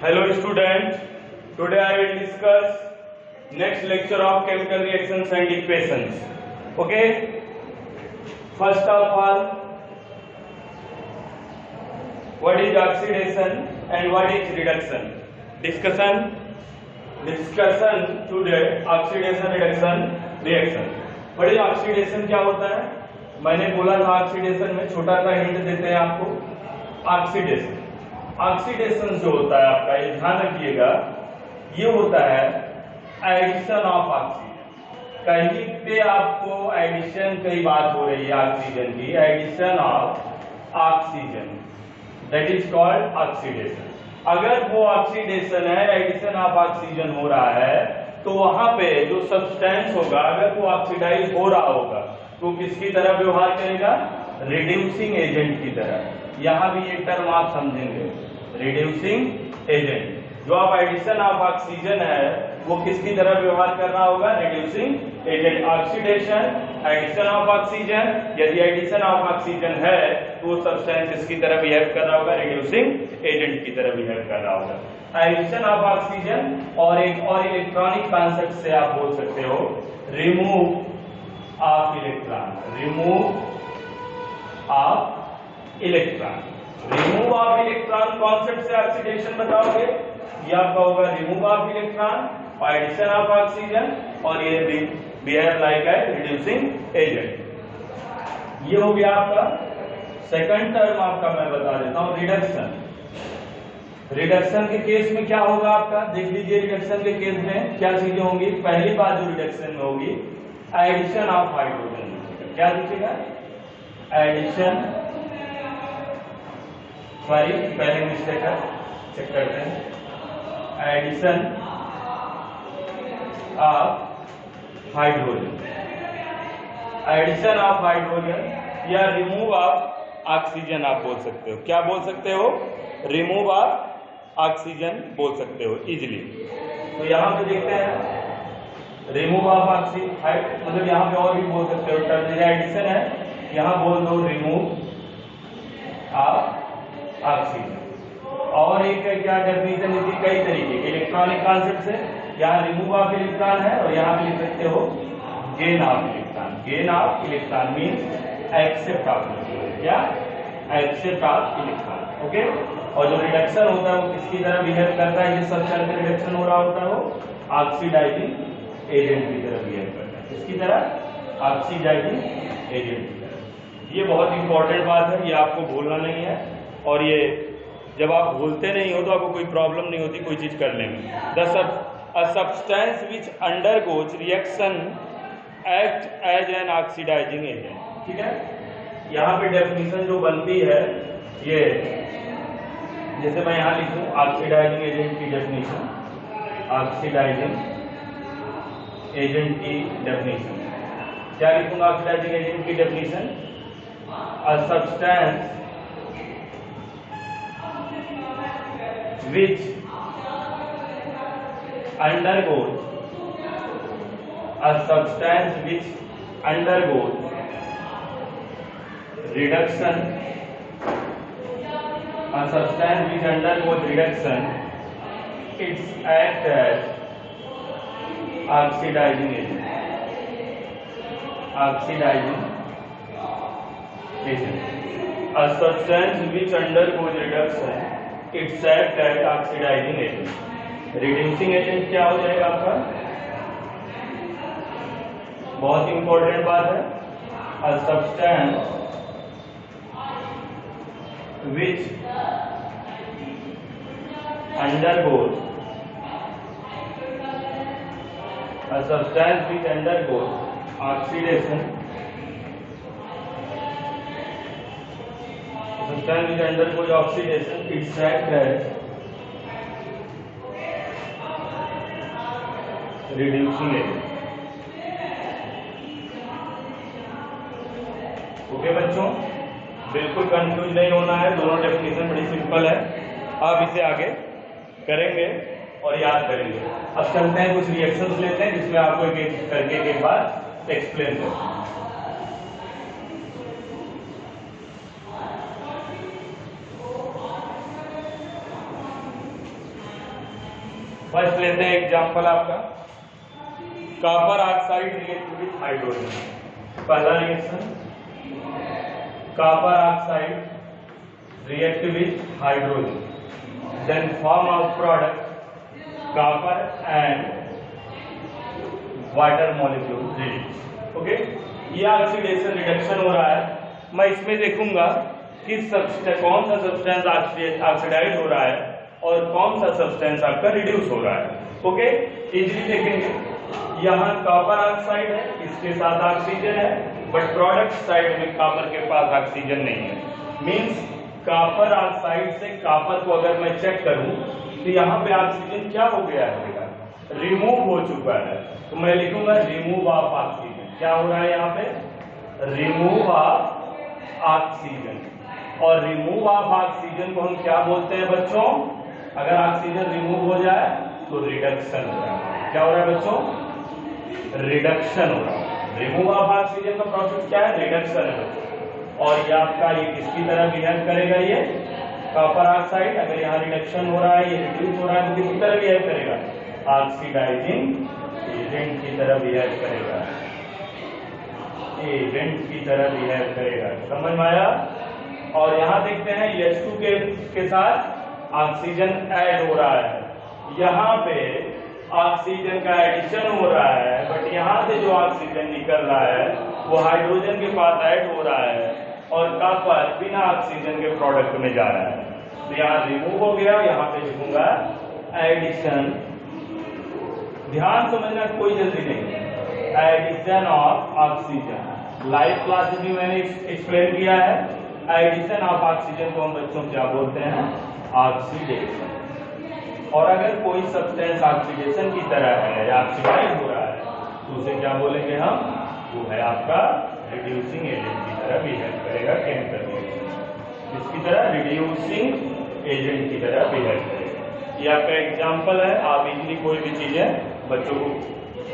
Hello students, today I will discuss next lecture of chemical reactions and equations. Okay, first of all, what is oxidation and what is reduction? Discussion today, oxidation reduction reaction. What is oxidation, क्या होता है? मैंने बोला था oxidation में छोटा सा hint देते हैं आपको। ऑक्सीडेशन जो होता है आपका, ये ध्यान रखिएगा, ये होता है एडिशन ऑफ ऑक्सीजन। कहीं पे आपको एडिशन की बात हो रही है ऑक्सीजन की, addition of oxygen, that is called oxidation. अगर वो ऑक्सीडेशन है, एडिशन ऑफ ऑक्सीजन हो रहा है, तो वहां पे जो सब्सटेंस होगा, अगर वो ऑक्सीडाइज हो रहा होगा तो किसकी तरह व्यवहार करेगा? रिड्यूसिंग एजेंट की तरह। यहां भी एक टर्म आप समझेंगे, रिड्यूसिंग एजेंट। जो आप एडिशन ऑफ ऑक्सीजन है वो किसकी तरह व्यवहार कर रहा होगा? Reducing agent. Oxidation, addition of oxygen. यदि एडिशन ऑफ ऑक्सीजन है तो वो सब्सटेंस इसकी तरह बिहेव कर रहा होगा, रिड्यूसिंग एजेंट की तरह बिहेव कर रहा होगा। एडिशन ऑफ ऑक्सीजन और एक और इलेक्ट्रॉनिक कॉन्सेप्ट से आप बोल सकते हो remove of electron. Remove of electron, remove of electron concept से ऑक्सीडेशन बताओगे, यह आपका होगा remove of electron, addition of oxygen, और ये behave like a reducing agent. ये हो गया आपका सेकंड टर्म। आपका मैं बता देता हूं रिडक्शन। रिडक्शन के केस में क्या होगा आपका, देख लीजिए। रिडक्शन के केस में क्या चीजें होंगी? पहली बात जो रिडक्शन में होगी, एडिशन ऑफ हाइड्रोजन। क्या दिखेगा? एडिशन, सॉरी पहले मिस्टेक है, चेक करते हैं। Addition of hydrogen, addition of hydrogen या रिमूव ऑफ ऑक्सीजन आप बोल सकते हो। क्या बोल सकते हो? रिमूव ऑफ ऑक्सीजन बोल सकते हो इजिली। तो यहां पे देखते हैं रिमूव ऑफ ऑक्सीजन, मतलब यहाँ पे और भी बोल सकते हो टर्म। एडिशन है, यहाँ बोल दो रिमूव ऑफ ऑक्सीजन। और एक क्या डेफिनेशन इसकी कई तरीके के इलेक्ट्रॉनिक कॉन्सेप्ट से। यहाँ रिमूव ऑफ इलेक्ट्रॉन है और यहाँ पे लिख सकते हो gain of electron. Gain of electron means accept of electron. क्या? Accept of electron. ओके। और जो रिडक्शन होता है वो किसकी तरह बिहेव करता है? जिस सब्सटेंस का रिडक्शन हो रहा होता है वो ऑक्सीडाइजिंग एजेंट की तरह बिहेव करता है। किसकी तरह? ऑक्सीडाइजिंग एजेंट की तरह। ये बहुत इंपॉर्टेंट बात है, ये आपको भूलना नहीं है। और ये जब आप भूलते नहीं हो तो आपको कोई प्रॉब्लम नहीं होती कोई चीज करने में। A substance which undergoes reaction act as an oxidizing agent। ठीक है। यहाँ पे डेफिनेशन जो बनती है ये, जैसे मैं यहाँ लिखूं ऑक्सीडाइजिंग एजेंट की डेफिनेशन, ऑक्सीडाइजिंग एजेंट की डेफिनेशन क्या लिखूंगा? ऑक्सीडाइजिंग एजेंट की definition, a substance which undergoes, a substance which undergoes reduction, a substance which undergoes reduction, its act as oxidizing agent, oxidizing agent, a substance which undergoes reduction, its act as oxidizing agent। Reducing agent क्या हो जाएगा आपका? बहुत important बात है। A substance which undergoes, a substance which undergoes oxidation, substance which undergoes oxidation, its act as reducing agent। Okay बच्चों, बिल्कुल confuse नहीं होना है, दोनों डेफिनेशन बड़ी सिंपल है। आप इसे आगे करेंगे और याद करेंगे। अब चलते हैं कुछ रिएक्शंस लेते हैं जिसमें आपको एक एक करके एक बार एक्सप्लेन करते हैं। फर्स्ट लेते हैं एग्जांपल आपका, copper oxide react with hydrogen. पहला reaction, copper oxide react with hydrogen, then form of product copper and water molecule release. Okay, ये ऑक्सीडेशन रिडक्शन हो रहा है। मैं इसमें देखूंगा किस सब्सटेंस, कौन सा सब्सटेंस ऑक्सीडाइज हो रहा है और कौन सा सब्सटेंस आपका रिड्यूस हो रहा है। ओके, इजीली देखेंगे। यहाँ कॉपर ऑक्साइड है, इसके साथ ऑक्सीजन है, बट प्रोडक्ट साइड में कॉपर के पास ऑक्सीजन नहीं है। मींस कॉपर ऑक्साइड से कॉपर को अगर मैं चेक करूं तो यहाँ पे ऑक्सीजन क्या हो गया है बेटा, रिमूव हो चुका है। तो मैं लिखूंगा रिमूव ऑफ ऑक्सीजन। क्या हो रहा है यहाँ पे, रिमूव ऑफ ऑक्सीजन। और रिमूव ऑफ ऑक्सीजन को हम क्या बोलते हैं बच्चों, अगर ऑक्सीजन रिमूव हो जाए तो रिडक्शन हो रहा है। क्या हो रहा है बच्चों, रिडक्शन हो रहा है। रिमूव ऑफ ऑक्सीजन का प्रोसेस क्या है, रिडक्शन है बच्चों। और ये आपका ये किसकी तरह बिहेव करेगा, ये कॉपर ऑक्साइड, अगर यहाँ रिडक्शन हो रहा है, ये रिड्यूस हो रहा है, तो किसकी तरह बिहेव करेगा, ऑक्सीडाइजिंग एजेंट की तरह बिहेव करेगा, एजेंट की तरह बिहेव करेगा। समझ में आया। और यहाँ देखते हैं H2 के साथ ऑक्सीजन ऐड हो रहा है, यहाँ पे ऑक्सीजन का एडिशन हो रहा है, बट यहाँ से जो ऑक्सीजन निकल रहा है वो हाइड्रोजन के पास ऐड हो रहा है और कॉपर बिना ऑक्सीजन के प्रोडक्ट में जा रहा है। तो यहाँ रिमूव हो गया, यहाँ पे लिखूंगा एडिशन। ध्यान समझना, कोई जल्दी नहीं, addition of oxygen. Life classes में मैंने एक्सप्लेन किया है, एडिशन ऑफ ऑक्सीजन को हम बच्चों क्या बोलते हैं, ऑक्सीडेशन। और अगर कोई सब्सटेंस ऑक्सीडेशन की तरह है या ऑक्सीडाइज हो रहा है तो उसे क्या बोलेंगे हम, वो है आपका रिड्यूसिंग एजेंट की तरह बिहेव करेगा, केमिकल रिएक्शन इसकी तरह रिड्यूसिंग एजेंट की तरह बिहेव करेगा। ये आपका एग्जांपल है। आप इजीली कोई भी चीजें बच्चों को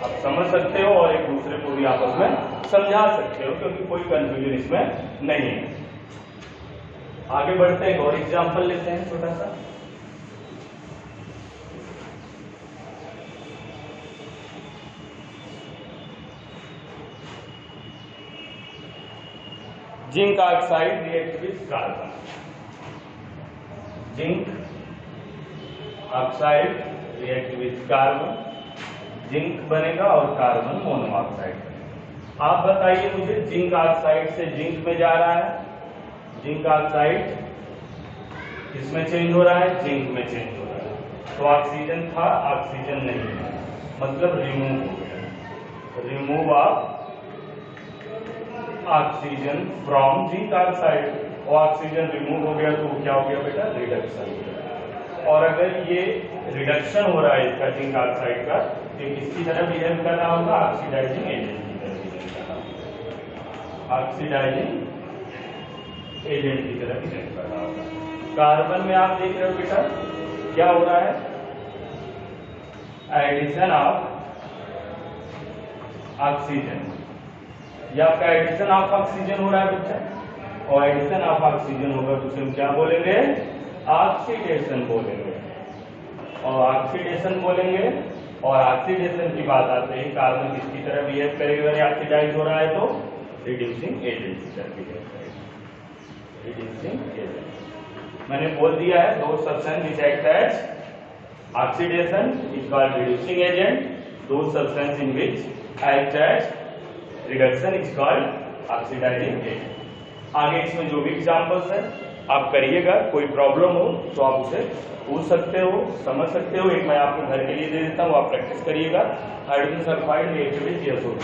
आप समझ सकते हो और एक दूसरे को भी आपस में समझा सकते हो, क्योंकि कोई कंफ्यूजन इसमें नहीं है। आगे बढ़ते हैं और एग्जांपल लेते हैं छोटा सा। Zinc oxide react with carbon. Zinc oxide react with carbon, zinc बनेगा और कार्बन मोनोऑक्साइड बनेगा। आप बताइए मुझे, जिंक ऑक्साइड से जिंक में जा रहा है, जिंक ऑक्साइड किसमें चेंज हो रहा है, जिंक में चेंज हो रहा है। तो ऑक्सीजन था, ऑक्सीजन नहीं है, मतलब रिमूव हो गया, remove of oxygen from zinc oxide. और ऑक्सीजन रिमूव हो गया तो क्या हो गया बेटा, रिडक्शन हो गया। और अगर ये रिडक्शन हो रहा है इसका, जिंक ऑक्साइड का, तो किसकी तरह बिहेव कर रहा होगा, ऑक्सीडाइजिंग एजेंट की तरह बिहेव कर रहा होगा, ऑक्सीडाइजिंग एजेंट की तरह बिहेव कर रहा होगा। कार्बन में आप देख रहे हो बेटा क्या हो रहा है, एडिशन ऑफ ऑक्सीजन। या आपका एडिशन ऑफ ऑक्सीजन हो रहा है बच्चा, और एडिशन ऑफ ऑक्सीजन होगा तो उसे हम क्या बोलेंगे, ऑक्सीडेशन बोलेंगे। और ऑक्सीडेशन बोलेंगे, और ऑक्सीडेशन की बात आते ही कार्बन किसकी तरह बिहेव करेगा, ऑक्सीडाइज हो रहा है तो रिड्यूसिंग एजेंट की तरह बिहेव करेगा, रिड्यूसिंग एजेंट। मैंने बोल दिया है, दो substance which act as oxidation is called reducing agent, दो substance in which act as reduction is called oxidising agent. आगे इसमें जो भी एग्जांपल्स है आप करिएगा, कोई प्रॉब्लम हो तो आप उसे पूछ सकते हो, समझ सकते हो। एक मैं आपको घर के लिए दे देता हूँ, आप प्रैक्टिस करिएगा। Hydrogen sulphide react with SO2,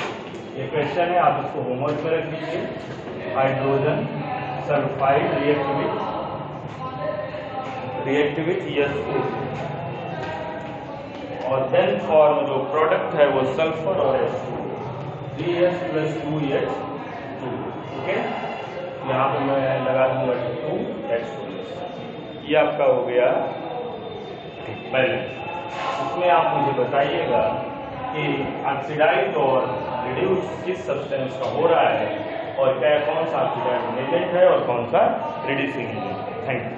ये क्वेश्चन है, आप इसको होमवर्क में रख दीजिए। Hydrogen sulphide react with SO2, और देन फॉर्म जो प्रोडक्ट है वो सल्फर और H2, 3S+2H2। ओके, यहाँ पे मैं लगा दूंगा 2H2। ये आपका हो गया बैलेंस। इसमें आप मुझे बताइएगा कि ऑक्सीडाइज और रिड्यूस किस सब्सटेंस का हो रहा है, और क्या कौन सा ऑक्सीडाइजिंग एजेंट है और कौन सा रिड्यूसिंग एजेंट है। Thank you.